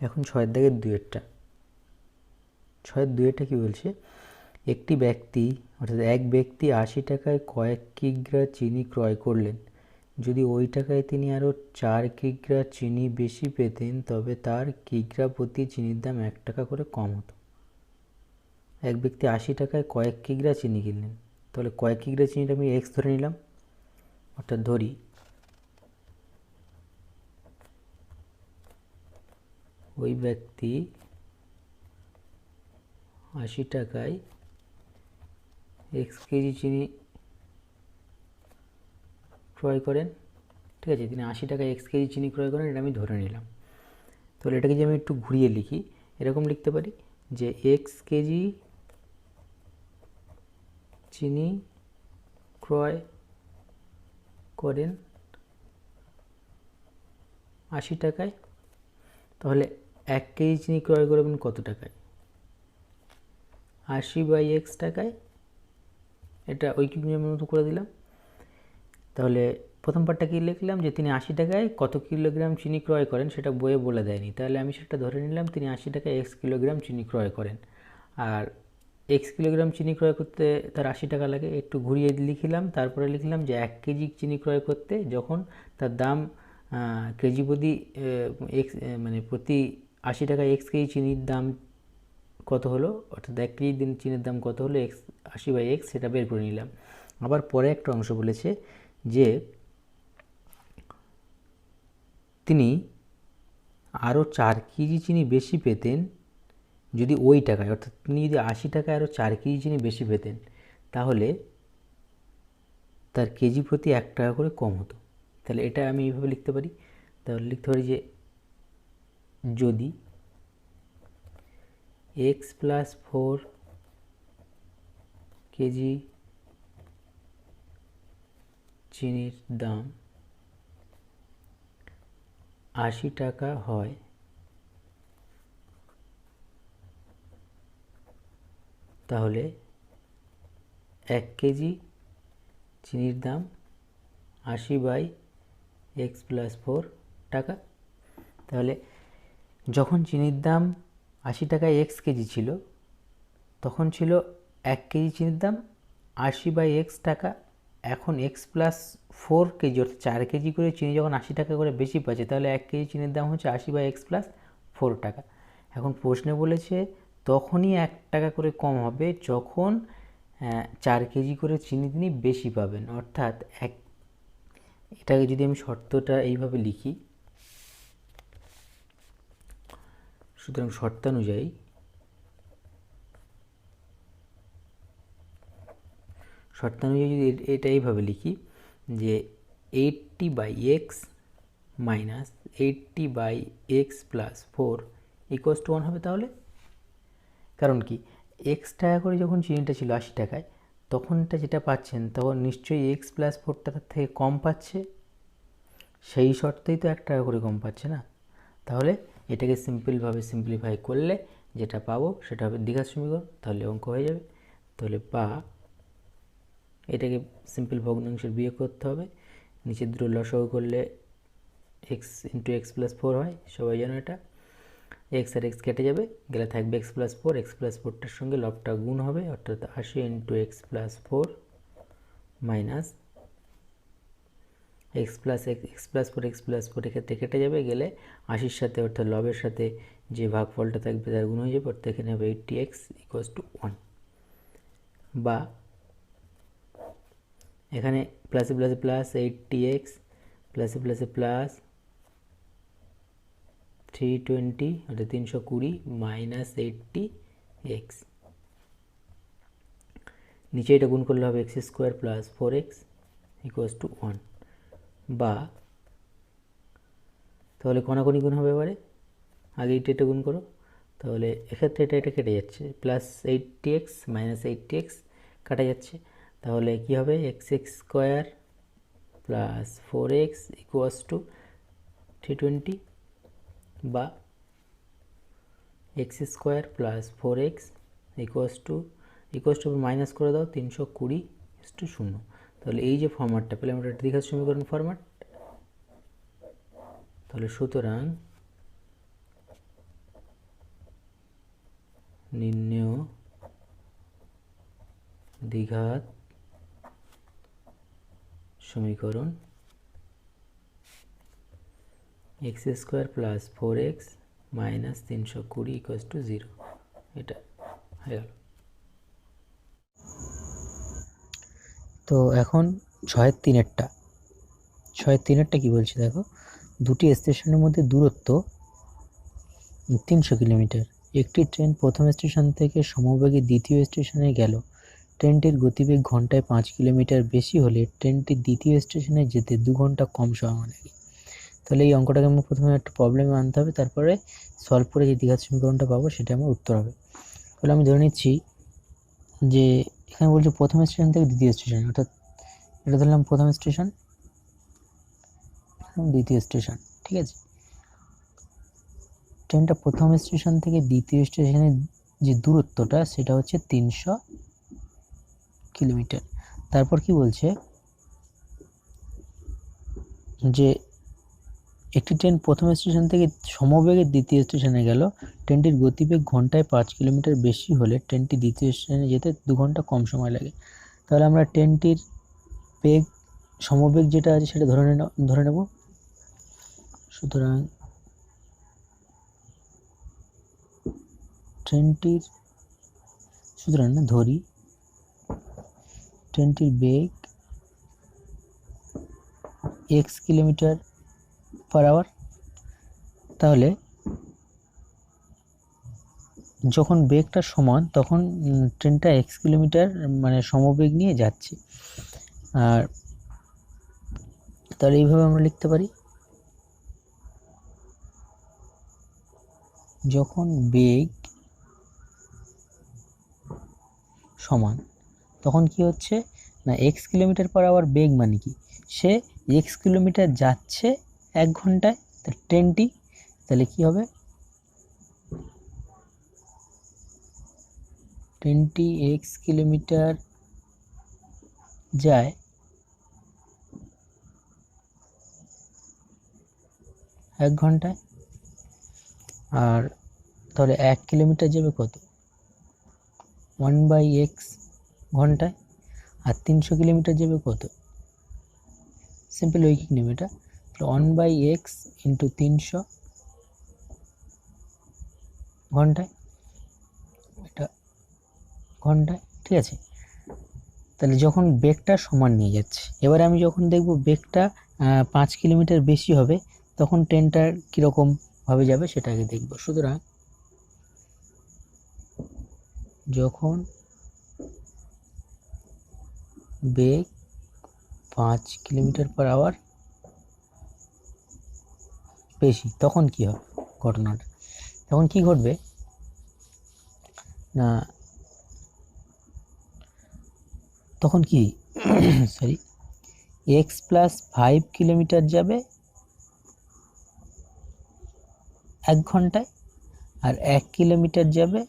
এখন 6 দাগের 2-এরটা, 6-এর 2-এরটা কী বলছে, একটি ব্যক্তি অর্থাৎ এক ব্যক্তি 80 টাকায় কয়েক কিগ্রা চিনি ক্রয় করলেন। যদি ওই টাকায় তিনি আরও 4 কিগ্রা চিনি বেশি পেতেন তবে তার কিগ্রা প্রতি চিনির দাম 1 টাকা করে কম হতো। এক ব্যক্তি 80 টাকায় কয়েক কিগ্রা চিনি কিনলেন, তাহলে কয়েক কিগ্রা চিনিটা আমি এক্স ধরে নিলাম, অর্থাৎ ধরি ওই ব্যক্তি 80 টাকায় এক্স কেজি চিনি ক্রয় করেন। ঠিক আছে, তিনি 80 টাকায় এক্স কেজি চিনি ক্রয় করেন, এটা আমি ধরে নিলাম। তাহলে এটাকে যদি আমি একটু ঘুরিয়ে লিখি, এরকম লিখতে পারি যে এক্স কেজি চিনি ক্রয় করেন 80 টাকায়, তাহলে 1 কেজি চিনি ক্রয় করবেন কত টাকায়, 80/x টাকায়। এটা ঐকিক নিয়মের মতো করে দিলাম। তাহলে প্রথম পার্টটা কী লিখলাম, যে তিনি 80 টাকায় কত কিলোগ্রাম চিনি ক্রয় করেন সেটা বইয়ে বলে দেয়নি, তাহলে আমি সেটা ধরে নিলাম তিনি 80 টাকায় এক্স কিলোগ্রাম চিনি ক্রয় করেন। আর এক্স কিলোগ্রাম চিনি ক্রয় করতে তার 80 টাকা লাগে, একটু ঘুরিয়ে লিখলাম। তারপরে লিখলাম যে 1 কেজি চিনি ক্রয় করতে যখন তার দাম কেজি প্রতি এক্স মানে প্রতি 80 টাকায় এক্স কেজি চিনির দাম কত হলো, অর্থাৎ 1 কেজি চিনির দাম কত হলো এক্স 80/x, সেটা বের করে নিলাম। আবার পরে একটা অংশ বলেছে যে তিনি আরও 4 কেজি চিনি বেশি পেতেন যদি ওই টাকায়, অর্থাৎ তিনি যদি 80 টাকায় আরও 4 কেজি চিনি বেশি পেতেন তাহলে তার কেজি প্রতি 1 টাকা করে কম হতো। তাহলে এটা আমি এইভাবে লিখতে পারি। তাহলে লিখতে পারি যে যদি x + 4 কেজি চিনির দাম 80 টাকা হয় তাহলে 1 কেজি চিনির দাম 80/x + 4 টাকা। তাহলে যখন চিনির দাম 80 টাকায় এক্স কেজি ছিল তখন ছিল 1 কেজি চিনির দাম 80/x টাকা। এখন এক্স প্লাস 4 কেজি অর্থাৎ 4 কেজি করে চিনি যখন 80 টাকা করে বেশি পাচ্ছে তাহলে 1 কেজি চিনির দাম হচ্ছে 80/x + 4 টাকা। এখন প্রশ্নে বলেছে তখনই 1 টাকা করে কম হবে যখন 4 কেজি করে চিনি তিনি বেশি পাবেন, অর্থাৎ এটাকে যদি আমি শর্তটা এইভাবে লিখি, সুতরাং শর্তানুযায়ী যদি এটা এইভাবে লিখি যে 80/x - 80/x + 4 = 1 হবে। তাহলে কারণ কি, x টাকা করে যখন চিনিটা ছিল 80 টাকায় তখনটা যেটা পাচ্ছেন তখন নিশ্চয়ই x + 4 টাকার থেকে কম পাচ্ছে, সেই শর্তেই তো 1 টাকা করে কম পাচ্ছে না। তাহলে এটাকে সিম্পলিফাই করলে যেটা পাবো সেটা হবে দ্বিঘাত সমীকরণ, তাহলে অঙ্ক হয়ে যাবে। তাহলে বা এটাকে সিম্পল ভগ্নাংশের বিয়োগ করতে হবে, নিচের দুটো লসাগু করলে x × x + 4 হয়, সবাই জানো এটা। x আর x কেটে যাবে, গেলে থাকবে x + 4, x + 4টার সঙ্গে লবটা গুণ হবে, অর্থাৎ 80 × x + 4 মাইনাস x + 4 এক্ষেত্রে কেটে যাবে, গেলে 80-র সাথে অর্থাৎ লবের সাথে যে ভাগফলটা থাকবে তার গুণ হয়ে যাবে, অর্থাৎ এখানে হবে 80x = 1। বা এখানে প্লাসে প্লাসে প্লাস 80x প্লাসে প্লাসে প্লাস 320 অর্থাৎ 320 মাইনাস 80x, নিচে এটা গুণ করলে হবে x² + 4x = 1। বা তাহলে কোনাকুনি গুণ হবে, এবারে আগে এটা গুণ করো, তাহলে এক্ষেত্রে এটা কেটে যাচ্ছে, প্লাস 80x মাইনাস 80x কাটা যাচ্ছে, তাহলে কি হবে x² + 4x = 320। বা x² + 4x = মাইনাস করে দাও 320 = 0। তাহলে এই যে ফরম্যাটটা পেলাম এটা দ্বিঘাত সমীকরণ ফরম্যাট। তাহলে সুতরাং নির্ণেয় দ্বিঘাত সমীকরণ x square plus 4x minus 320 equals to 0। এটা হয়ে গেল। তো এখন 6-3 কি বলছে দেখো, দুটি স্টেশনের মধ্যে দূরত্ব 300 কিলোমিটার। একটি ট্রেন প্রথম স্টেশন থেকে সমবেগে দ্বিতীয় স্টেশনে গেল। ট্রেনটির গতিবেগ ঘন্টায় 5 কিলোমিটার বেশি হলে ট্রেনটি দ্বিতীয় স্টেশনে যেতে 2 ঘন্টা কম সময় লাগে। তাহলে এই অঙ্কটাকে আমরা প্রথমে একটা প্রবলেমে আনতে হবে, তারপরে সলভ করে যে দ্বিঘাত সমীকরণটা পাবো সেটা আমার উত্তর হবে। তাহলে আমি ধরে নিচ্ছি যে এখানে বলছে প্রথম স্টেশন থেকে দ্বিতীয় স্টেশন, অর্থাৎ এটা ধরলাম প্রথম স্টেশন, দ্বিতীয় স্টেশন, ঠিক আছে। ট্রেনটা প্রথম স্টেশন থেকে দ্বিতীয় স্টেশনের যে দূরত্বটা সেটা হচ্ছে 300 কিলোমিটার। তারপর কি বলছে যে একটি ট্রেন প্রথম স্টেশন থেকে সমবেগে দ্বিতীয় স্টেশনে গেল। ট্রেনটির গতিবেগ ঘন্টায় 5 কিলোমিটার বেশি হলে ট্রেনটি দ্বিতীয় স্টেশনে যেতে 2 ঘন্টা কম সময় লাগে। তাহলে আমরা ট্রেনটির বেগ সমবেগ যেটা আছে সেটা ধরে নেব। সুতরাং ট্রেনটির বেগ x কিলোমিটার পার আওয়ার। তাহলে যখন বেগটা সমান তখন ট্রেনটা x কিলোমিটার মানে সমবেগ নিয়ে যাচ্ছে। আর তাহলে এইভাবে আমরা লিখতে পারি, যখন বেগ সমান তখন কি হচ্ছে না, x কিলোমিটার পার আওয়ার বেগ মানে কি, সে x কিলোমিটার যাচ্ছে 1 ঘন্টায়, তাহলে ট্রেনটি তাহলে কি হবে, ট্রেনটি x কিলোমিটার যায় 1 ঘন্টায়। আর তাহলে 1 কিলোমিটার যাবে কত, 1/x ঘন্টায়। আর 300 কিলোমিটার যাবে কত, সিম্পল ঐকিক নিয়ম এটা, 1/x ইন্টু 300 ঘন্টায়, এটা ঘন্টায়, ঠিক আছে। তাহলে যখন বেগটা সমান নিয়ে যাচ্ছে, এবারে আমি যখন দেখব বেগটা 5 কিলোমিটার বেশি হবে তখন ট্রেনটার কীরকম ভাবে যাবে সেটা আগে দেখব। সুতরাং যখন বেগ 5 কিলোমিটার পার আওয়ার বেশি তখন কি হবে ঘটনাটা, তখন কি ঘটবে না, তখন কি সরি x প্লাস 5 কিলোমিটার যাবে 1 ঘন্টায়, আর 1 কিলোমিটার যাবে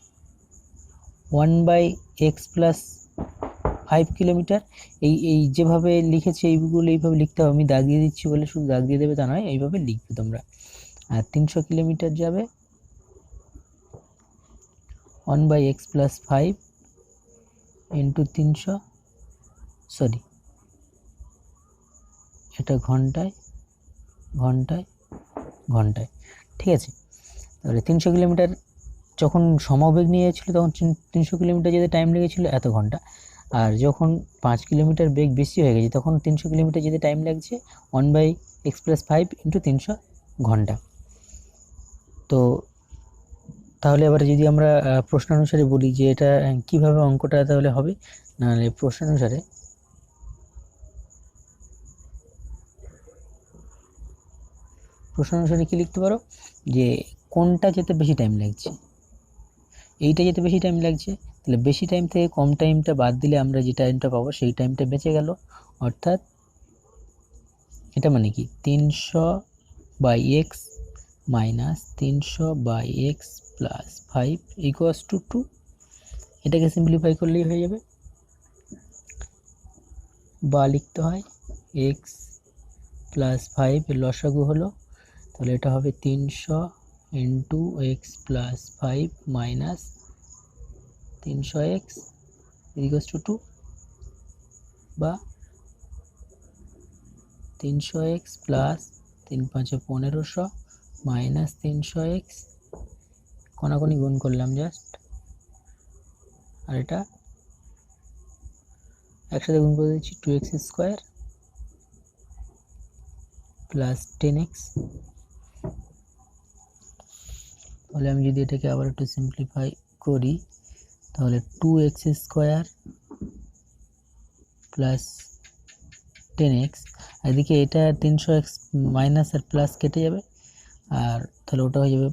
1/x প্লাস 5 কিলোমিটার। এই যেভাবে লিখেছে এইগুলো এইভাবে লিখতে হবে, আমি দাগ দিয়ে দিচ্ছি বলে শুধু দাগ দিয়ে দেবে তা নয়, এইভাবে লিখবে তোমরা। আর 300 কিলোমিটার যাবে 1/x প্লাস 5 ইন্টু 300, সরি এটা ঘন্টায়, ঠিক আছে। তাহলে 300 কিলোমিটার যখন সমবেগ নিয়ে যাচ্ছিল তখন 300 কিলোমিটার যেতে টাইম লেগেছিল এত ঘন্টা, আর যখন 5 কিলোমিটার বেগ বেশি হয়ে গেছে তখন 300 কিলোমিটার যেতে টাইম লাগছে 1/x প্লাস 5 ইন্টু 300 ঘন্টা। তো তাহলে এবারে যদি আমরা প্রশ্নানুসারে বলি যে এটা কিভাবে অঙ্কটা তাহলে হবে, নাহলে প্রশ্নানুসারে কি লিখতে পারো যে কোনটা যেতে বেশি টাইম লাগছে, এইটা যেতে বেশি টাইম লাগছে, তাহলে বেশি টাইম থেকে কম টাইমটা বাদ দিলে আমরা যে টাইমটা পাবো সেই টাইমটা বেঁচে গেল। অর্থাৎ এটা মানে কি 300/x minus 300/x plus 5 equals to 2। এটাকে সিম্পলিফাই করলেই হয়ে যাবে, বা লিখতে হয় x প্লাস 5 এর লসাগু হলো, তাহলে এটা হবে 300 into x plus 5 minus 300x equals to 2 বা 300x প্লাস 3 5 1500 মাইনাস 300x কোনাকুনি গুণ করলাম জাস্ট, আর এটা একসাথে গুণ করে দিচ্ছি 2x স্কোয়ার প্লাস 10x। তাহলে আমি যদি এটাকে আবার একটু সিম্পলিফাই করি তাহলে 2x স্কোয়ার প্লাস 10x, এদিকে এটা 300x মাইনাস আর প্লাস কেটে যাবে, আর তাহলে ওটা হয়ে যাবে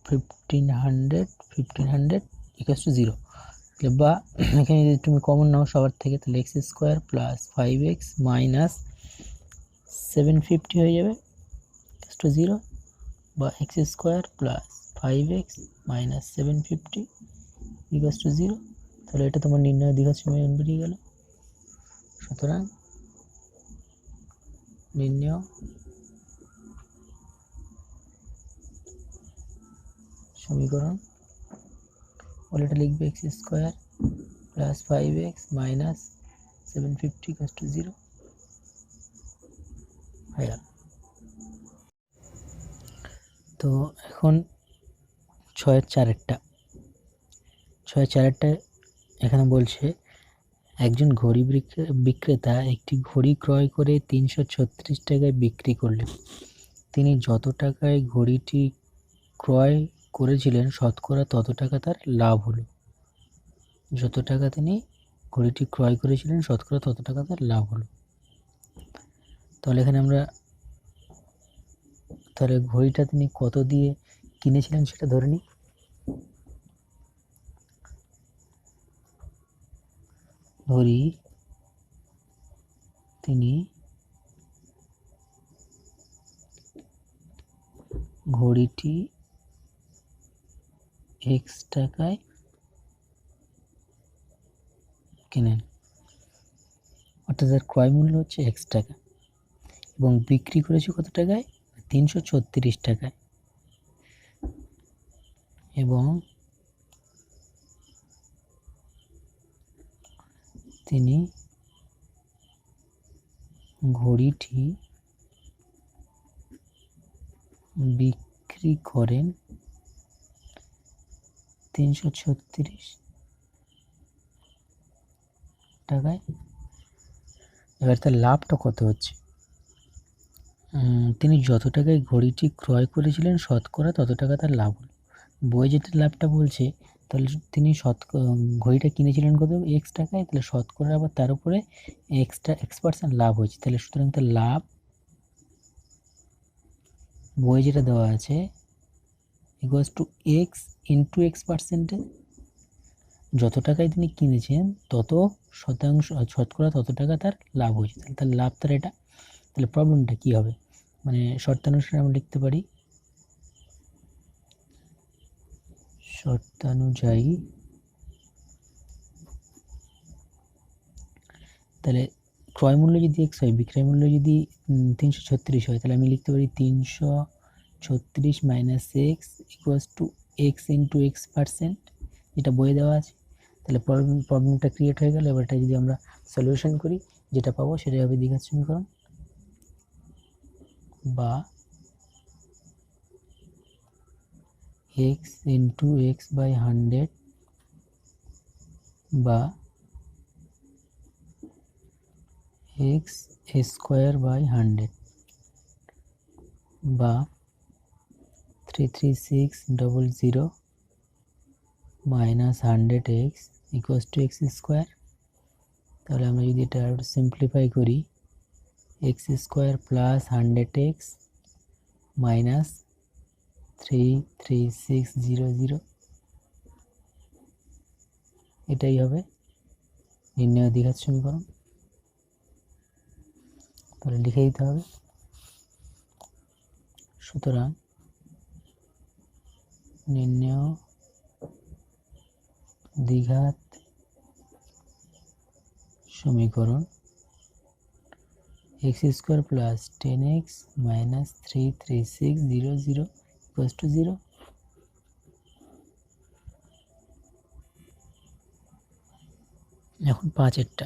1500 ইকুয়ালস টু 0। বা এখানে যদি তুমি কমন নাও সবার থেকে তাহলে x square plus 5x minus 750 হয়ে যাবে ইকুয়ালস টু 0, বা x square plus 5x minus 750 equals to 0। তাহলে এটা তোমার নির্ণয় দ্বিঘাত সমীকরণ বেরিয়ে গেল। সুতরাং নির্ণয় সমীকরণ বলে এটা লিখবে x square plus 5x minus 750 equals to 0 হয়ে গেল। তো এখন 6-4 এখানে বলছে একজন ঘড়ি বিক্রেতা একটি ঘড়ি ক্রয় করে 336 টাকায় বিক্রি করলেন। তিনি যত টাকায় ঘড়িটি ক্রয় করেছিলেন শতকরা তত টাকা তার লাভ হলো। যত টাকা তিনি ঘড়িটি ক্রয় করেছিলেন শতকরা তত টাকা তার লাভ হলো। তাহলে এখানে আমরা তাহলে ঘড়িটা তিনি কত দিয়ে কিনেছিলেন সেটা ধরে নিই। ধরি তিনি ঘড়িটি x টাকায় কেনেন, অর্থাৎ তার ক্রয় মূল্য হচ্ছে x টাকা, এবং বিক্রি করেছে কত টাকায়? 336 টাকায়। এবং তিনি ঘড়িটি বিক্রি করেন 336 টাকায়। এবার তার লাভটা কত হচ্ছে? তিনি যত টাকায় ঘড়িটি ক্রয় করেছিলেন শতকরা তত টাকা তার লাভ হলো। বই যেটা লাভটা বলছে, তাহলে তিনি ঘড়িটা কিনেছিলেন কত? x টাকায়, তাহলে শতকরা আবার তার উপরে x% লাভ হয়েছে। তাহলে সুতরাং তার লাভ বই যেটা দেওয়া আছে equals to x into x%। যত টাকায় তিনি কিনেছেন তত শতকরা তত টাকা তার লাভ হয়েছে, তাহলে তার লাভ তার এটা। তাহলে প্রবলেমটা কী হবে? মানে শর্তানুসারে আমরা লিখতে পারি শর্তানুযায়ী, তাহলে ক্রয় মূল্য যদি x হয়, বিক্রয় মূল্য যদি 336 হয়, তাহলে আমি লিখতে পারি 336 minus x equals to x into x%, যেটা বইয়ে দেওয়া আছে। তাহলে প্রবলেমটা ক্রিয়েট হয়ে গেল। এবার এটা যদি আমরা সলিউশন করি, যেটা পাবো সেটাই হবে দ্বিঘাত সমীকরণ, বা x ইন্টু x/100 বা x স্কোয়ার/100 বা 33600 minus 100x equals to x square. তাহলে আমরা যদি এটা সিম্পলিফাই করি, x square plus 100x minus 33600, এটাই হবে নির্ণয় দ্বিঘাত সমীকরণ। তাহলে লিখে দিতে হবে। সুতরাং নির্ণয় দ্বিঘাত সমীকরণ x square plus 10x minus 33600 equals to 0। এখন পাঁচেরটা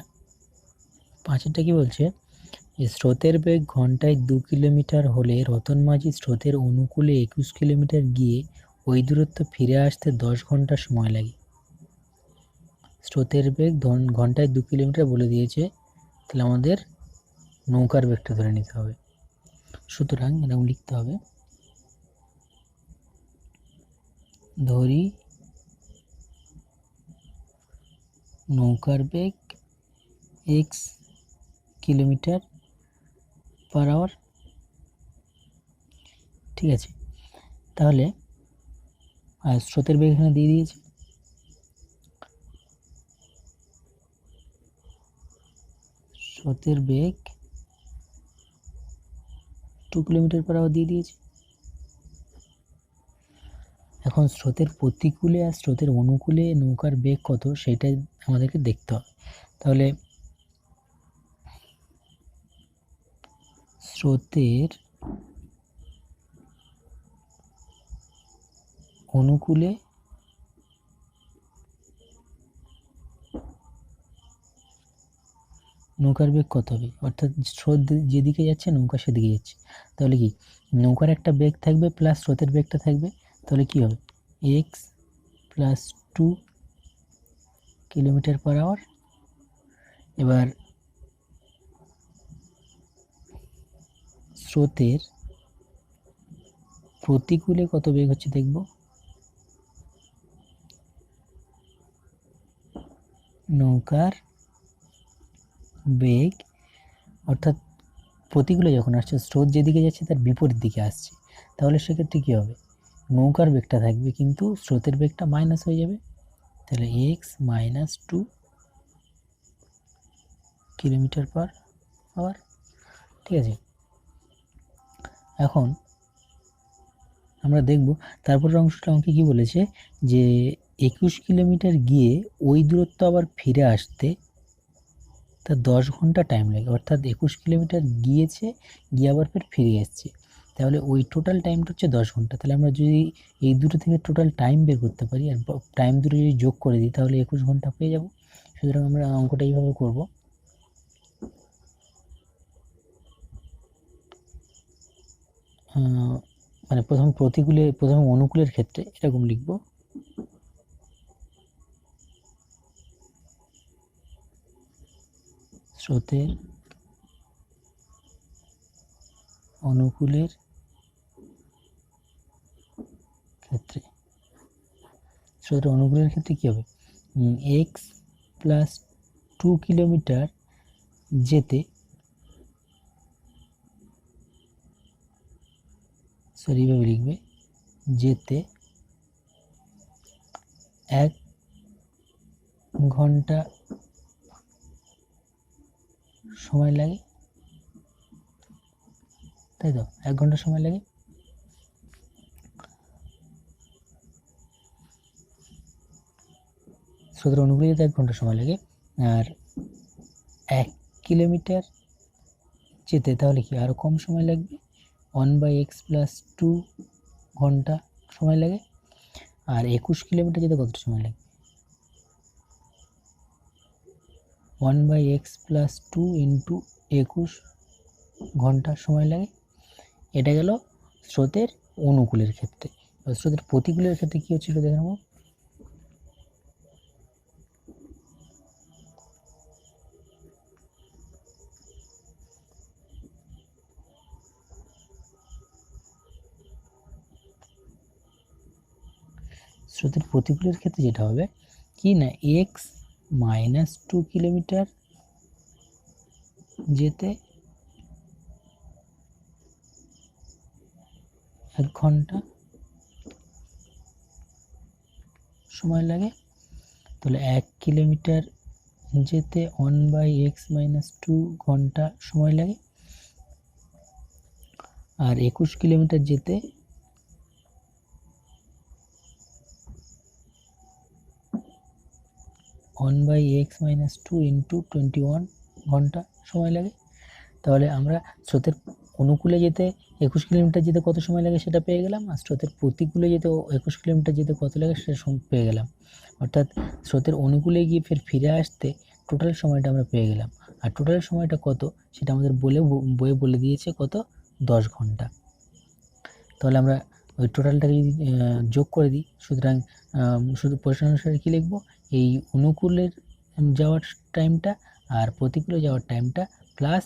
কি বলছে, যে স্রোতের বেগ ঘন্টায় 2 কিলোমিটার হলে রতন মাঝি স্রোতের অনুকূলে 21 কিলোমিটার গিয়ে ওই দূরত্ব ফিরে আসতে 10 ঘন্টা সময় লাগে। স্রোতের বেগ ঘন্টায় 2 কিলোমিটার বলে দিয়েছে, তাহলে আমাদের নৌকার বেগটা ধরে নিতে হবে। সুতরাং এরকম লিখতে হবে, ধরি নৌকার বেগ x কিলোমিটার পার আওয়ার। ঠিক আছে, তাহলে আর স্রোতের বেগ এখানে দিয়ে দিয়েছে, স্রোতের বেগ 2 কিলোমিটার পার আওয়ার দিয়ে দিয়েছে। এখন স্রোতের প্রতিকূলে আর স্রোতের অনুকূলে নৌকার বেগ কত সেটা আমাদেরকে দেখতে হবে। তাহলে স্রোতের অনুকূলে নৌকার বেগ কত হবে, অর্থাৎ স্রোত যেদিকে যাচ্ছে নৌকা সেদিকে যাচ্ছে, তাহলে কি নৌকার একটা বেগ থাকবে প্লাস স্রোতের বেগটা থাকবে, তাহলে কি হবে x plus 2 kilometre per hour. এবার স্রোতের প্রতিকূলে কত বেগ হচ্ছে দেখব, নৌকার বেগ, অর্থাৎ প্রতিকূলে যখন আসছে স্রোত যেদিকে যাচ্ছে তার বিপরীত দিকে আসছে, তাহলে সেক্ষেত্রে কী হবে, নৌকার বেগটা থাকবে কিন্তু স্রোতের বেগটা মাইনাস হয়ে যাবে, তাহলে x minus 2 kilometre per hour. ঠিক আছে, এখন আমরা দেখব তারপরের অংশটা আমাকে কি বলেছে, যে 21 কিলোমিটার গিয়ে ওই দূরত্ব আবার ফিরে আসতে তার 10 ঘন্টা টাইম লাগে, অর্থাৎ 21 কিলোমিটার গিয়েছে, গিয়ে আবার ফের ফিরে এসছে, তাহলে ওই টোটাল টাইমটা হচ্ছে 10 ঘন্টা। তাহলে আমরা যদি এই দুটো থেকে টোটাল টাইম বের করতে পারি আর টাইম দুটো যদি যোগ করে দিই তাহলে 21 ঘন্টা পেয়ে যাব। সুতরাং আমরা অঙ্কটা এইভাবে করব, মানে প্রথম অনুকূলের ক্ষেত্রে এরকম লিখব, স্রোতের অনুকূলের ক্ষেত্রে, স্রোতের অনুকূলের ক্ষেত্রে কী হবে, x প্লাস 2 কিলোমিটার যেতে, এইভাবে লিখবে, যেতে 1 ঘন্টা সময় লাগে, তাই তো 1 ঘন্টা সময় লাগে। স্রোতের অনুকূলে যেতে 1 ঘন্টা সময় লাগে, আর 1 কিলোমিটার যেতে তাহলে কি আরও কম সময় লাগবে, 1/x প্লাস 2 ঘন্টা সময় লাগে। আর 21 কিলোমিটার যেতে কত সময় লাগে, 1/x প্লাস 2 ইন্টু 21 ঘন্টা সময় লাগে। এটা গেল স্রোতের অনুকূলের ক্ষেত্রে। স্রোতের প্রতিকূলের ক্ষেত্রে কী হচ্ছিল দেখে নেব, স্রোতের প্রতিকূলের ক্ষেত্রে যেটা হবে কি না, x মাইনাস 2 কিলোমিটার যেতে 1 ঘন্টা সময় লাগে, তাহলে 1 কিলোমিটার যেতে 1/x মাইনাস 2 ঘন্টা সময় লাগে। আর 21 কিলোমিটার যেতে 1/x মাইনাস 2 ইন্টু 21 ঘন্টা সময় লাগে। তাহলে আমরা স্রোতের অনুকূলে যেতে 21 কিলোমিটার যেতে কত সময় লাগে সেটা পেয়ে গেলাম, আর স্রোতের প্রতিকূলে যেতে 21 কিলোমিটার যেতে কত লাগে সেটা পেয়ে গেলাম। অর্থাৎ স্রোতের অনুকূলে গিয়ে ফিরে আসতে টোটাল সময়টা আমরা পেয়ে গেলাম। আর টোটাল সময়টা কত সেটা আমাদের বইয়ে বলে দিয়েছে কত, 10 ঘন্টা। তাহলে আমরা ওই টোটালটাকে যদি যোগ করে দিই, সুতরাং শুধু প্রশ্ন অনুসারে কী লিখব, এই অনুকূলের যাওয়ার টাইমটা আর প্রতিকূলে যাওয়ার টাইমটা প্লাস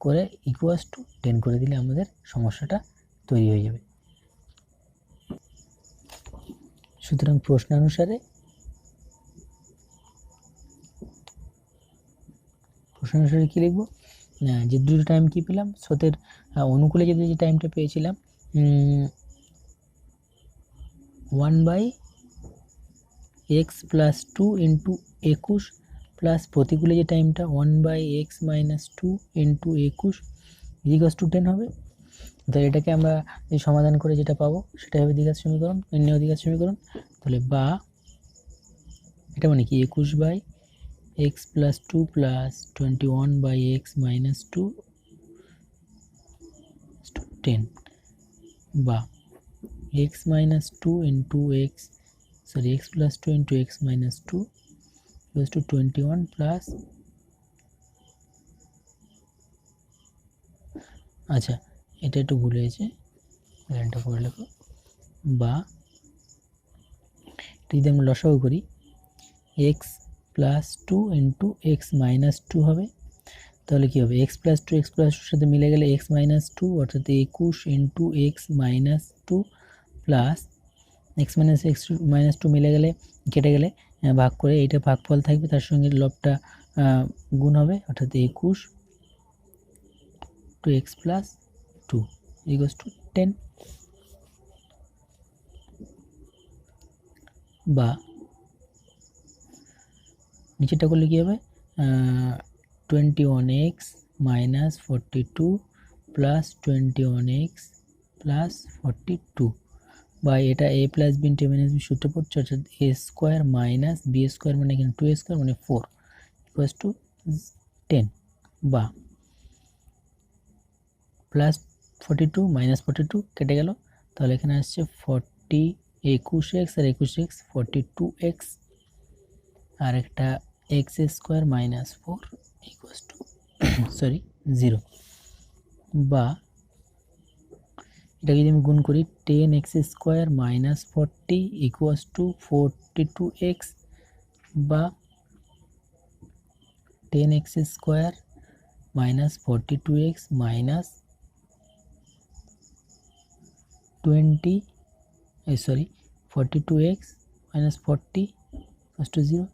করে ইকুয়ালস টু 10 করে দিলে আমাদের সমস্যাটা তৈরি হয়ে যাবে। সুতরাং প্রশ্নানুসারে কী লিখব, যে দুটো টাইম কী পেলাম, স্রোতের অনুকূলে যে টাইমটা পেয়েছিলাম 1/x + 2 × 21 প্লাস প্রতিকূলে যে টাইমটা 1/x - 2 × 21 = 10 হবে। তো এটাকে আমরা এই সমাধান করে যেটা পাবো সেটা হবে দ্বিঘাত সমীকরণ, নির্ণয় দ্বিঘাত সমীকরণ। তাহলে বা এটা মানে কি 21/x + 2 + 21/x - 2 10 বা x - 2 × x + 2 × x - 2 = 21 প্লাস, আচ্ছা এটা একটু ভুল হয়েছে, লাইনটা পড়ে লেখো, বা যদি আমরা লসাগু করি x + 2 × x - 2 হবে। তাহলে কী হবে, x + 2 x + 2 সাথে মিলে গেলে x - 2 অর্থাৎ 21 × x - 2 প্লাস x - 2 মিলে গেলে কেটে গেলে ভাগ করে এইটা ভাগফল থাকবে, তার সঙ্গে লবটা গুণ হবে অর্থাৎ 21 × x + 2 = 10 বা নিচেরটা করলে কী হবে 21x - 42 + 21x + 42 বা এটা a + b × a - b সূত্র পড়ছে অর্থাৎ a² - b² মানে এখানে 2a² মানে 4 = 10 বা +42 - 42 কেটে গেল, তাহলে এখানে আসছে 21x আর 21x 42x আর একটা x² - 4 = 0 বা এটা যদি আমি গুণ করি 10x² - 40 = 42x বা 10x² - 42x - 42x - 40 = 0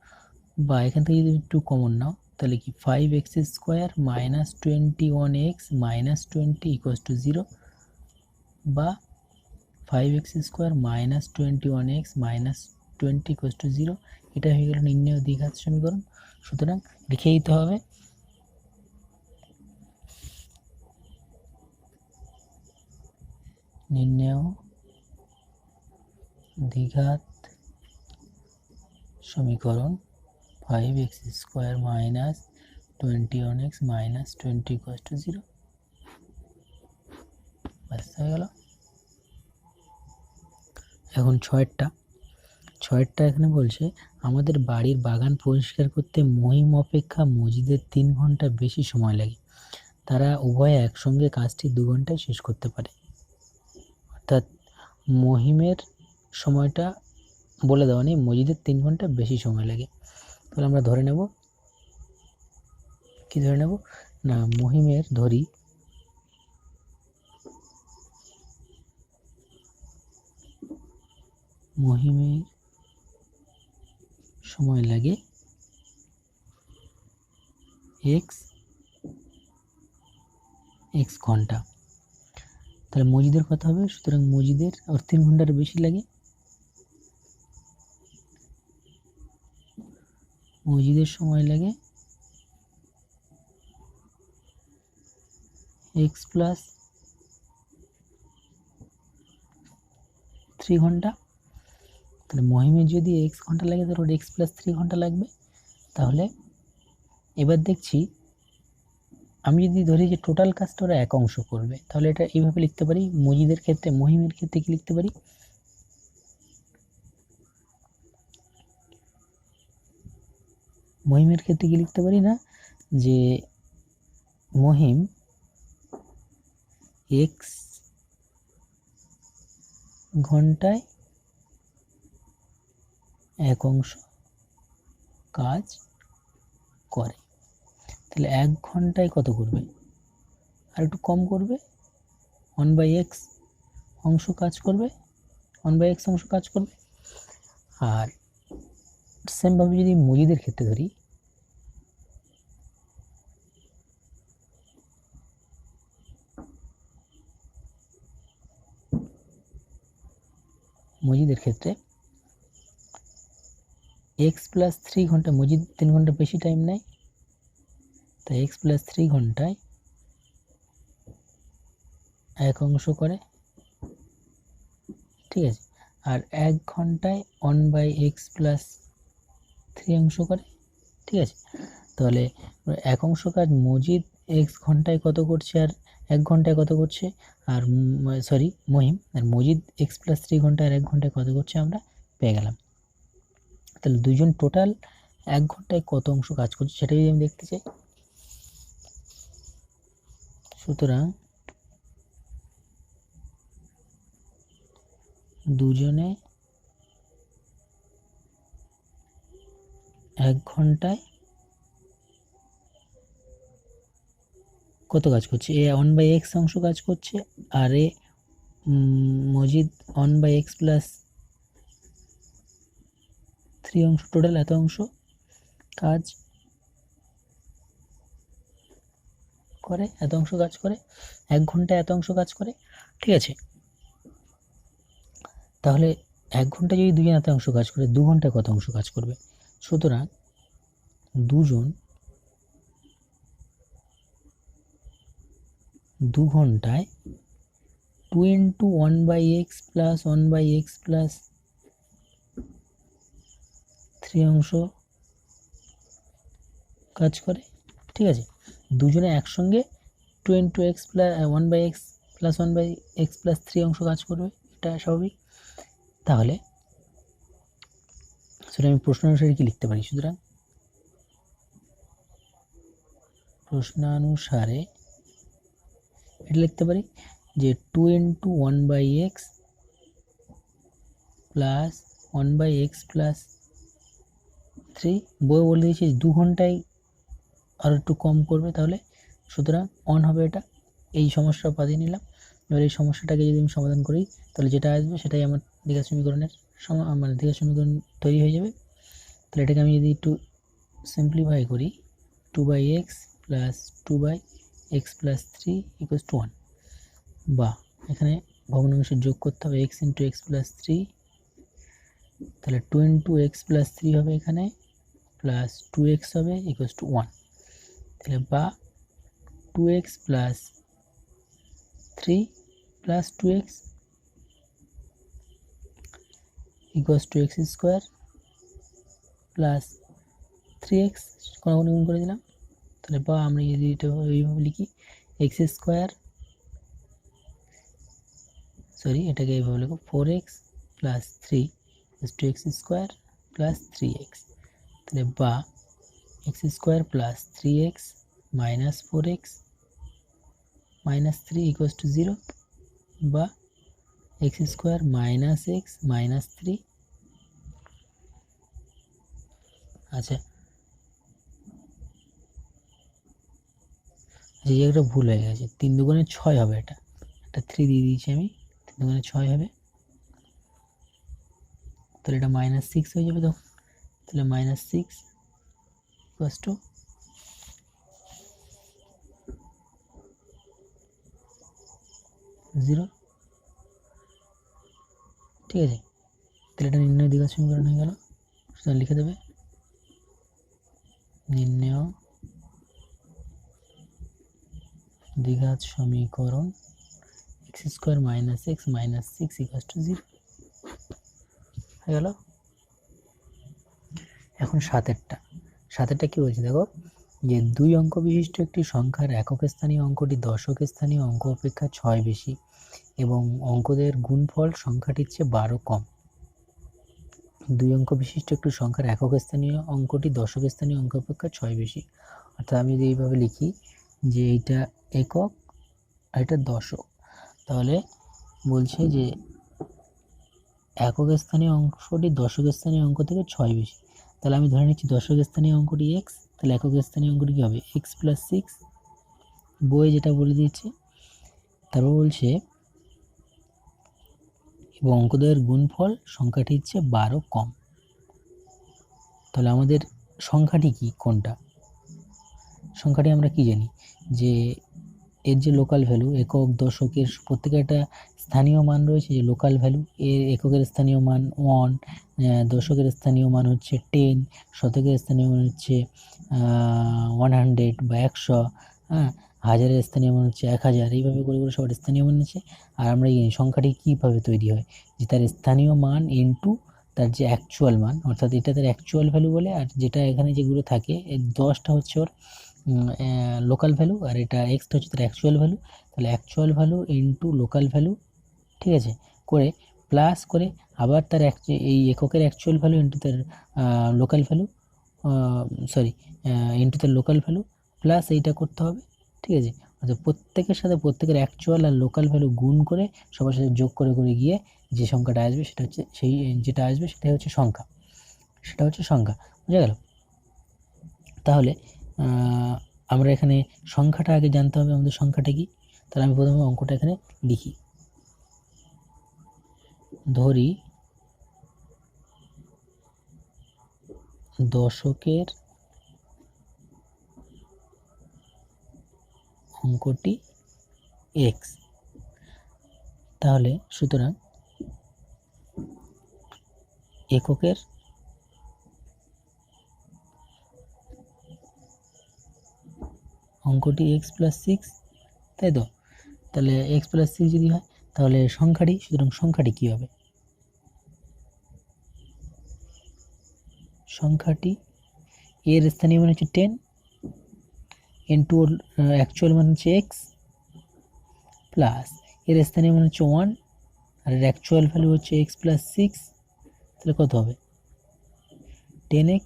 বা এখান থেকে যদি একটু কমন নাও তাহলে কি 5x² - 21x - 20 = 0 বা 5x² - 21x - 20 = 0। এটা হয়ে গেল নির্ণয় দ্বিঘাত সমীকরণ। সুতরাং লিখে দিতে হবে নির্ণয় দ্বিঘাত সমীকরণ 5x² - 21x - 20 = 0। ব্যাস হয়ে গেল। এখন ছয়েরটা এখানে বলছে আমাদের বাড়ির বাগান পরিষ্কার করতে মহিম অপেক্ষা মজিদের 3 ঘন্টা বেশি সময় লাগে। তারা উভয়ে একসঙ্গে কাজটি 2 ঘন্টায় শেষ করতে পারে। অর্থাৎ মহিমের সময়টা বলে দেওয়া নেই, মজিদের 3 ঘন্টা বেশি সময় লাগে। তাহলে আমরা ধরে নেব, কি ধরে নেব না, মহিমের ধরি মহিমের সময় লাগে x ঘন্টা। তাহলে মজিদের কথা হবে, সুতরাং মজিদের 3 ঘন্টার বেশি লাগে, মজিদের সময় লাগে x + 3 ঘন্টা। তাহলে মহিমের যদি x ঘন্টা লাগে তাহলে ওর x + 3 ঘন্টা লাগবে। তাহলে এবার দেখছি আমি যদি ধরি যে টোটাল কাজটা ওরা 1 অংশ করবে, তাহলে এটা এইভাবে লিখতে পারি, মহিমের ক্ষেত্রে কি লিখতে পারি, মহিমের ক্ষেত্রে কি লিখতে পারি না, যে মহিম x ঘন্টায় 1 অংশ কাজ করে। তাহলে 1 ঘন্টায় কত করবে, আর একটু কম করবে, 1/x অংশ কাজ করবে, 1/x অংশ কাজ করবে। আর সেমভাবে যদি মজিদের ক্ষেত্রে ধরি, মজিদের ক্ষেত্রে x + 3 ঘন্টা, মজিদ 3 ঘন্টা বেশি টাইম নেয়, তাই x + 3 ঘন্টায় 1 অংশ করে, ঠিক আছে। আর 1 ঘন্টায় 1/x + 3 অংশ করে, ঠিক আছে। তাহলে 1 অংশ কাজ মজিদ x ঘন্টায় কত করছে আর 1 ঘন্টায় কত করছে, আর মহিম, আর মজিদ x + 3 ঘন্টায় আর 1 ঘন্টায় কত করছে আমরা পেয়ে গেলাম। তাহলে দুজন টোটাল 1 ঘন্টায় কত অংশ কাজ করছে সেটা যদি আমি দেখতে চাই, সুতরাং দুজনে 1 ঘন্টায় কত কাজ করছে, এ 1/x অংশ কাজ করছে, আর এ মজিদ 1/x + 3 অংশ, টোটাল এত অংশ কাজ করে, এত অংশ কাজ করে, 1 ঘন্টায় এত অংশ কাজ করে, ঠিক আছে। তাহলে 1 ঘন্টায় যদি দুজন এত অংশ কাজ করে, 2 ঘন্টায় কত অংশ কাজ করবে, সুতরাং দুজন 2 ঘন্টায় 2 × 1/x + 1/x + 3 অংশ কাজ করে, ঠিক আছে। দুজনে একসঙ্গে 2 × x + 1/x + 1/x + 3 অংশ কাজ করবে, এটা স্বাভাবিক। তাহলে সেটা আমি প্রশ্নানুসারে কি লিখতে পারি, সুতরাং প্রশ্নানুসারে এটা লিখতে পারি যে 2 × 1/x + 1/x + 3, বই বলে দিয়েছি 2 ঘন্টায় আর একটু কম করবে, তাহলে সুতরাং অন হবে। এটা এই সমস্যা বাদিয়ে নিলাম। এবার এই সমস্যাটাকে যদি আমি সমাধান করি, তাহলে যেটা আসবে সেটাই আমার দ্বিঘাত সমীকরণের মানে দ্বিঘাত সমীকরণ তৈরি হয়ে যাবে। তাহলে এটাকে আমি যদি একটু সিম্পলিফাই করি, 2/x + 2/x + 3 = 1, বা এখানে ভগ্নাংশের যোগ করতে হবে, x × x + 3, তাহলে 2 × x + 3 হবে এখানে, প্লাস 2x হবে = 1, তাহলে বা 2x + 3 + 2x = x² + 3x, কোণাগুণি গুণ করে দিলাম। তাহলে বা আমরা যদি এটা এইভাবে লিখি, এটাকে এইভাবে লিখব, 4x + 3 = x² + 3x, তাহলে বা x² + 3x - 4x - 3 = 0, বা x² - x - 3। আচ্ছা, এই জায়গাটা ভুল হয়ে গেছে, 3 × 2 = 6 হবে, এটা 3 দিয়ে দিয়েছি আমি, 3 × 2 = 6 হবে, তাহলে এটা -6 হয়ে যাবে তখন। তাহলে -6 = 0, ঠিক আছে। তাহলে এটা নির্ণয় দ্বিঘাত সমীকরণ হয়ে গেল। সুতরাং লিখে দেবে নির্ণয় দ্বিঘাত সমীকরণ x² - x - 6 = 0 হয়ে গেল। এখন 7এরটা কি বলছে দেখো, যে 2 অঙ্ক বিশিষ্ট একটি সংখ্যার একক স্থানীয় অঙ্কটি দশক স্থানীয় অঙ্ক অপেক্ষা 6 বেশি এবং অঙ্কদের গুণফল সংখ্যাটির চেয়ে 12 কম। 2 অঙ্ক বিশিষ্ট একটি সংখ্যার একক স্থানীয় অঙ্কটি দশক স্থানীয় অঙ্ক অপেক্ষা 6 বেশি। অর্থাৎ আমি যদি এইভাবে লিখি যে এইটা একক আর এটা দশক, তাহলে বলছে যে একক স্থানীয় অংশটি দশক স্থানীয় অঙ্ক থেকে 6 বেশি। তাহলে আমি ধরে নিচ্ছি দশক স্থানীয় অঙ্কটি এক্স, তাহলে একক স্থানীয় অঙ্কটি কী হবে? এক্স প্লাস 6, বই যেটা বলে দিয়েছে। তারপর বলছে এবং অঙ্কদ্বয়ের গুণফল সংখ্যাটি হচ্ছে 12 কম। তাহলে আমাদের সংখ্যাটি কি, কোনটা সংখ্যাটি আমরা কি জানি যে এর যে লোকাল ভ্যালু, একক দশকের প্রত্যেকের একটা স্থানীয় মান রয়েছে, যে লোকাল ভ্যালু। এর এককের স্থানীয় মান 1, দশকের স্থানীয় মান হচ্ছে 10, শতকের স্থানীয় মান হচ্ছে 100 বা 100, হ্যাঁ, হাজারের স্থানীয় মান হচ্ছে 1000। এইভাবে করে করে সবার স্থানীয় মান আছে। আর আমরা এই সংখ্যাটি কীভাবে তৈরি হয়, যে তার স্থানীয় মান ইনটু তার যে অ্যাকচুয়াল মান, অর্থাৎ এটা তার অ্যাকচুয়াল ভ্যালু বলে, আর যেটা এখানে যেগুলো থাকে 10টা হচ্ছে ওর লোকাল ভ্যালু, আর এটা এক্সটা হচ্ছে তার অ্যাকচুয়াল ভ্যালু। তাহলে actual value into local value, ঠিক আছে, করে প্লাস করে আবার তার এই এককের অ্যাকচুয়াল ভ্যালু ইনটু তার লোকাল ভ্যালু, ইনটু তার লোকাল ভ্যালু, প্লাস এইটা করতে হবে, ঠিক আছে। অর্থাৎ প্রত্যেকের সাথে প্রত্যেকের অ্যাকচুয়াল আর লোকাল ভ্যালু গুণ করে সবার সাথে যোগ করে করে গিয়ে যে সংখ্যাটা আসবে সেটা হচ্ছে যেটা আসবে সেটাই হচ্ছে সংখ্যা, বুঝা গেল? তাহলে আমরা এখানে সংখ্যাটা আগে জানতে হবে, আমাদের সংখ্যাটা কি। তাহলে আমি প্রথমে অঙ্কটা এখানে লিখি। ধরি দশকের অঙ্কটি এক্স। তাহলে সুতরাং এককের অঙ্কটি এক্স প্লাস 6, তাই তো? তাহলে এক্স প্লাস 6 যদি হয় তাহলে সংখ্যাটি, সুতরাং সংখ্যাটি কী হবে? সংখ্যাটি এর স্থানীয় মান হচ্ছে 10 ইন্টু অ্যাকচুয়াল মান হচ্ছে এক্স, প্লাস এর স্থানীয় মান হচ্ছে 1 আর এর অ্যাকচুয়াল ভ্যালু হচ্ছে এক্স প্লাস 6। তাহলে কত হবে? 10x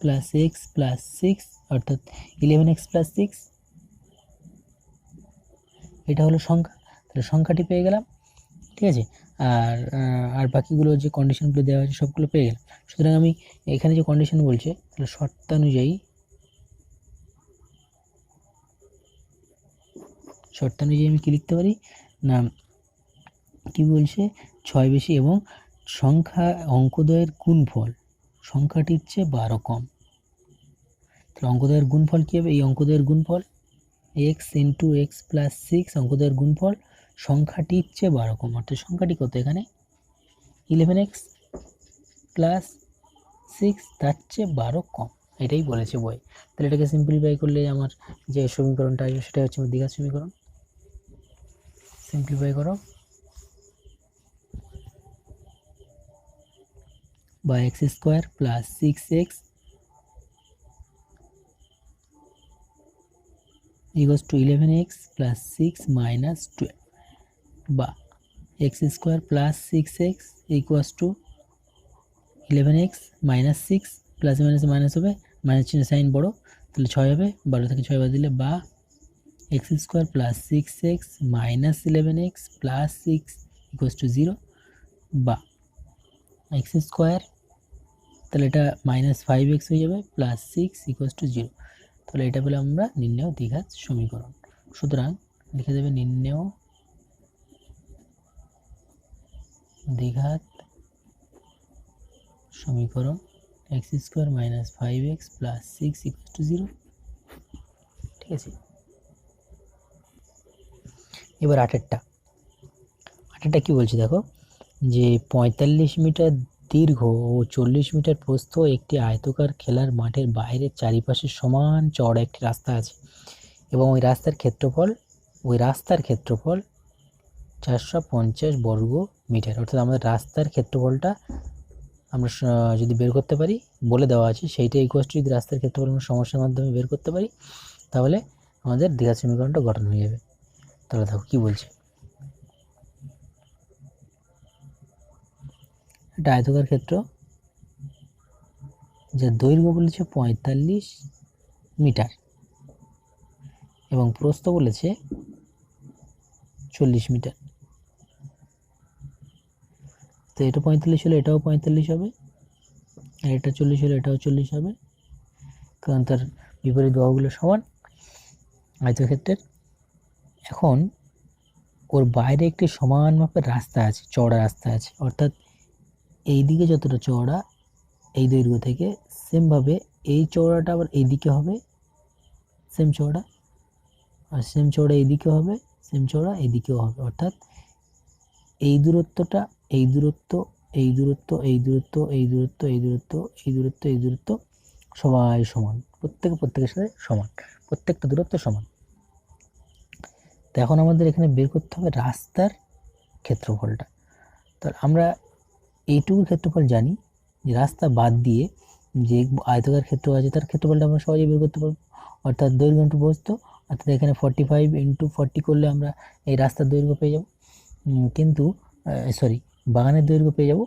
প্লাস এক্স প্লাস 6, অর্থাৎ 11x প্লাস 6। এটা হলো সংখ্যা। তাহলে সংখ্যাটি পেয়ে গেলাম, ঠিক আছে। আর বাকিগুলো যে কন্ডিশনগুলো দেওয়া হয়েছে সবগুলো পেয়ে গেলাম। সুতরাং আমি এখানে যে কন্ডিশন বলছে, তাহলে শর্তানুযায়ী আমি কি লিখতে পারি না, কি বলছে, 6 বেশি এবং অঙ্কদ্বয়ের গুণফল সংখ্যাটির চেয়ে 12 কম। তাহলে অঙ্কদ্বয়ের গুণফল কী হবে? এই অঙ্কদ্বয়ের গুণফল এক্স ইন্টু এক্স প্লাস 6, অঙ্কদ্বয়ের গুণফল সংখ্যাটির চেয়ে 12 কম। অর্থাৎ সংখ্যাটি কত এখানে? 11x প্লাস 6, তার চেয়ে 12 কম, এটাই বলেছে বই। তাহলে এটাকে সিম্পলিফাই করলে আমার যে সমীকরণটা আসবে সেটা হচ্ছে আমার দ্বিঘাত সমীকরণ। সিম্পলিফাই করো, বা x square plus 6x equals to 11x plus 6 minus 12, বা x square plus 6x equals to 11x minus 6, plus minus minus হবে, মাইনাস চিহ্ন সাইন বড়, তাহলে 6 হবে, 12 থেকে 6 বাদ দিলে, বা x square plus 6x minus 11x plus 6 equals to 0, বা এক্স স্কোয়ার, তাহলে এটা মাইনাস 5x হয়ে যাবে, প্লাস 6 ইকুয়ালস টু 0। তাহলে এটা পেলে আমরা নির্ণেয় দ্বিঘাত সমীকরণ। সুতরাং লিখে দেবে নির্ণেয় দ্বিঘাত সমীকরণ x square minus 5x plus 6 equals to 0, ঠিক আছে। এবার আটেরটা কি বলছে দেখো, যে 45 মিটার দীর্ঘ ও 40 মিটার প্রস্থ একটি আয়তাকার খেলার মাঠের বাইরের চারিপাশে সমান চওড়া একটি রাস্তা আছে এবং ওই রাস্তার ক্ষেত্রফল 450 বর্গ মিটার। অর্থাৎ আমাদের রাস্তার ক্ষেত্রফলটা আমরা যদি বের করতে পারি, বলে দেওয়া আছে সেইটা ইকুয়ালস টু, যদি রাস্তার ক্ষেত্রফল আমরা সমস্যার মাধ্যমে বের করতে পারি তাহলে আমাদের দ্বিঘাত সমীকরণটা গঠন হয়ে যাবে। তাহলে দেখো কি বলছে, একটা আয়তকার ক্ষেত্র যার দৈর্ঘ্য বলেছে 45 মিটার এবং প্রস্থ বলেছে 40 মিটার। তো এটা 45 হলে এটাও 45 হবে, আর এটা 40 হলে এটাও 40 হবে, কারণ তার বিপরীত বাহুগুলো সমান আয়তক্ষেত্রের। এখন ওর বাইরে একটি সমান মাপের রাস্তা আছে, চওড়া রাস্তা আছে, অর্থাৎ এই দিকে যতটা চওড়া এই দৈর্ঘ্য থেকে, সেমভাবে এই চওড়াটা আবার এই দিকে হবে সেম চওড়া, আর সেম চওড়া এইদিকে হবে, সেম চওড়া এইদিকেও হবে। অর্থাৎ এই দূরত্বটা, এই দূরত্ব, এই দূরত্ব, এই দূরত্ব, এই দূরত্ব, এই দূরত্ব, এই দূরত্ব, এই দূরত্ব সবাই সমান, প্রত্যেকের সাথে সমান, প্রত্যেকটা দূরত্ব সমান। তো এখন আমাদের এখানে বের করতে হবে রাস্তার ক্ষেত্রফলটা। তাহলে আমরা এইটুকু ক্ষেত্রফল জানি যে রাস্তা বাদ দিয়ে যে আয়তকার ক্ষেত্র আছে তার ক্ষেত্রফলটা আমরা সহজেই বের করতে পারবো, অর্থাৎ দৈর্ঘ্য ইন্টু প্রস্থ। অর্থাৎ এখানে 45 ইন্টু 40 করলে আমরা এই রাস্তার দৈর্ঘ্য পেয়ে যাব, কিন্তু বাগানের দৈর্ঘ্য পেয়ে যাব,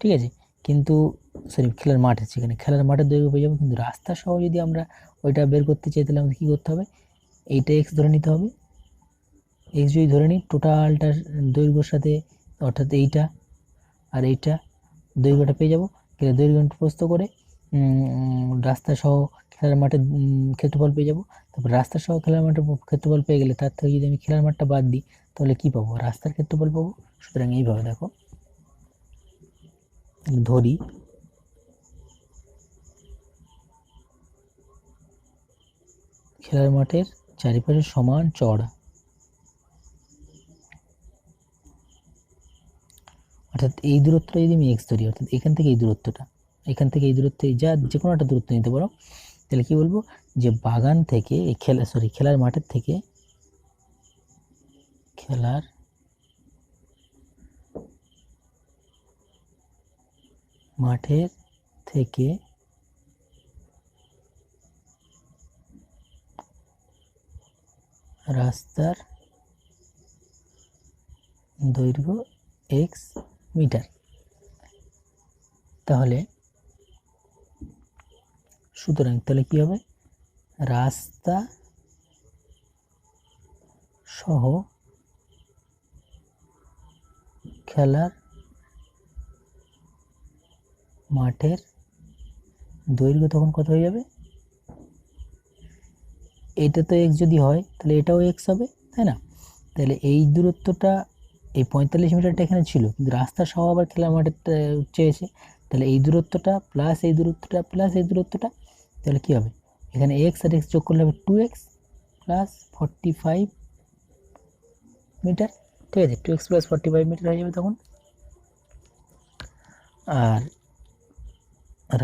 ঠিক আছে, কিন্তু খেলার মাঠ আছে, এখানে খেলার মাঠের দৈর্ঘ্য পেয়ে যাবো, কিন্তু রাস্তা সহ যদি আমরা ওইটা বের করতে চাই তাহলে আমাদের কী করতে হবে, এইটা এক্স ধরে নিতে হবে। এক্স যদি ধরে নিই টোটালটার দৈর্ঘ্যর সাথে, অর্থাৎ এইটা আর এইটা দৈর্ঘ্যটা পেয়ে যাবো। দৈর্ঘ্য প্রস্থ করে রাস্তা সহ খেলার মাঠের ক্ষেত্রফল পেয়ে যাব। তারপর রাস্তা সহ খেলার মাঠের ক্ষেত্রফল পেয়ে গেলে তার থেকে যদি আমি খেলার মাঠটা বাদ দিই তাহলে কী পাবো, রাস্তার ক্ষেত্রফল পাবো। সুতরাং এইভাবে দেখো ধরি খেলার মাঠের চারিপাশে সমান চওড়া, অর্থাৎ এই দূরত্বটা যদি আমি এক্স ধরি, অর্থাৎ এখান থেকে এই দূরত্বটা, এখান থেকে এই দূরত্বে যা যে কোনো একটা দূরত্ব নিতে পারো, তাহলে কি বলবো যে বাগান থেকে এই খেলার মাঠের থেকে, খেলার মাঠের থেকে রাস্তার দৈর্ঘ্য এক্স মিটার। তাহলে সুতরাং তাহলে কি হবে, রাস্তা সহ খেলার মাঠের দৈর্ঘ্য তখন কত হয়ে যাবে, এটা তো এক্স যদি হয় তাহলে এটাও এক্স হবে, তাই না? তাহলে এই দূরত্বটা, এই 45 মিটারটা এখানে ছিল, কিন্তু রাস্তা সহ আবার খেলার মাঠের চেয়েছে, তাহলে এই দূরত্বটা প্লাস এই দূরত্বটা প্লাস এই দূরত্বটা, তাহলে কী হবে, এখানে এক্স আর এক্স যোগ করলে হবে 2x প্লাস 45 মিটার, ঠিক আছে, 2x প্লাস 45 মিটার হয়ে যাবে তখন। আর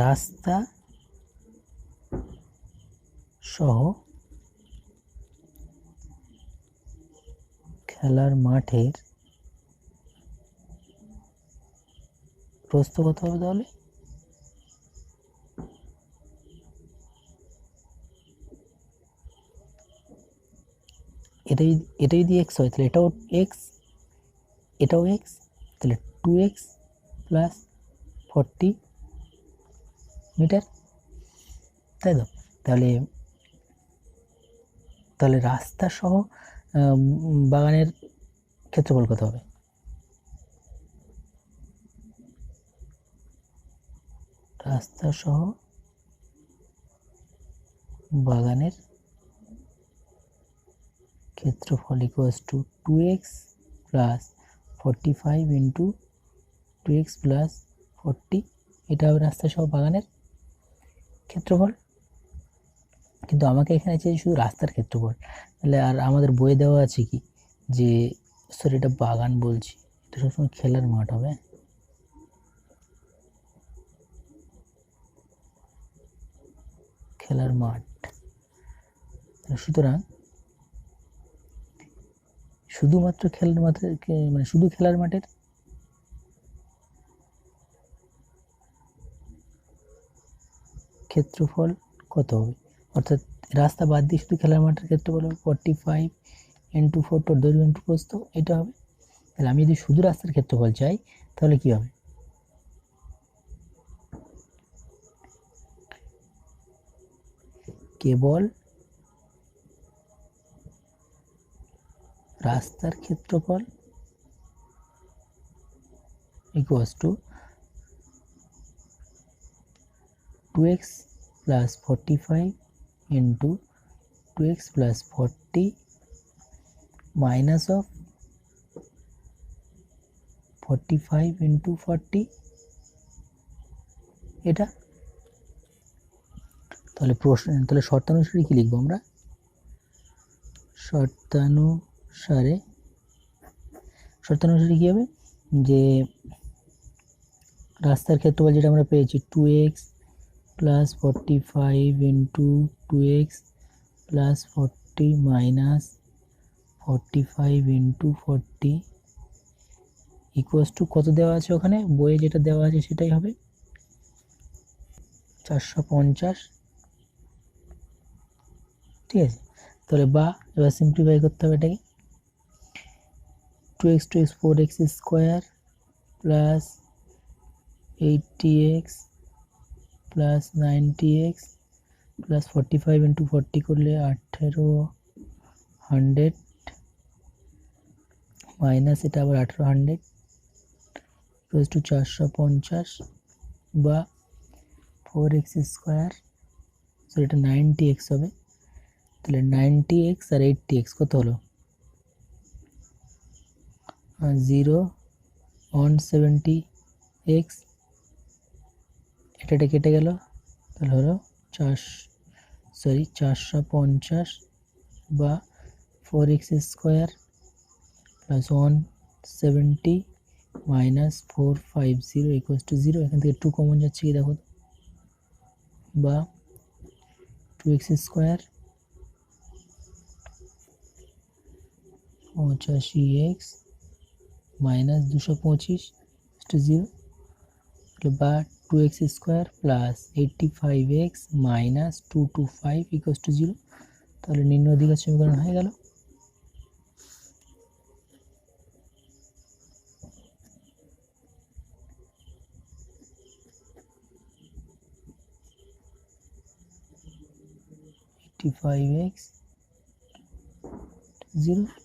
রাস্তা সহ খেলার মাঠের প্রস্থ কত হবে তাহলে, এটা যদি এক্স হয় তাহলে এটাও এক্স, এটাও এক্স, তাহলে 2x প্লাস 40 মিটার, তাই তো? তাহলে রাস্তা সহ বাগানের ক্ষেত্রফল কত হবে, রাস্তা সহ বাগানের ক্ষেত্রফল equals to 2x plus 45 into 2x plus 40, এটা হবে রাস্তা সহ বাগানের ক্ষেত্রফল। কিন্তু আমাকে এখানে চাই শুধু রাস্তার ক্ষেত্রফল, তাহলে আর আমাদের বইয়ে দেওয়া আছে কি যে এটা বাগান বলছি, এটা সবসময় খেলার মাঠ হবে, খেলার মাঠ। সুতরাং শুধুমাত্র খেলার মাঠের, মানে শুধু খেলার মাঠের ক্ষেত্রফল কত হবে, অর্থাৎ রাস্তা বাদ দিয়ে শুধু খেলার মাঠের ক্ষেত্রফল হবে 45 ইন্টু 4 দৈর্ঘ্য ইন্টু প্রস্থ, এটা হবে। তাহলে আমি যদি শুধু রাস্তার ক্ষেত্রফল চাই তাহলে কি হবে, কেবল রাস্তার ক্ষেত্রফল equals to 2x plus 45 into 2x plus 40 minus of 45 into 40 এটা তাহলে তাহলে শর্তানুসারে কি লিখবো আমরা? শর্তানুসারে কি হবে যে রাস্তার ক্ষেত্রফল যেটা আমরা পেয়েছি 2x plus 45 into 2x plus 40 minus 45 into 40 equals to কত দেওয়া আছে ওখানে বইয়ে যেটা দেওয়া আছে সেটাই হবে 450। ঠিক আছে, তাহলে বা এবার সিম্পলিফাই করতে হবে এটাকে 2x 2x 4x square plus 80x plus 90x plus 45 into 40 করলে 1800 মাইনাস এটা আবার 1800 ইকুয়ালস টু 450 বা 4x স্কোয়ার, সো এটা 90x হবে। তাহলে 90x আর 80x কত হলো 0 170x, এটা কেটে গেল তাহলে হলো 450 বা 4x square plus 170 minus 450 equals to 0। এখান থেকে 2 কমন যাচ্ছে কি দেখো, বা 2x square 85x minus 225 two 0, বা 2x square plus 85x minus 225 equals to 0। তাহলে নিম্ন অধিকার সমীকরণ হয়ে গেল। x 0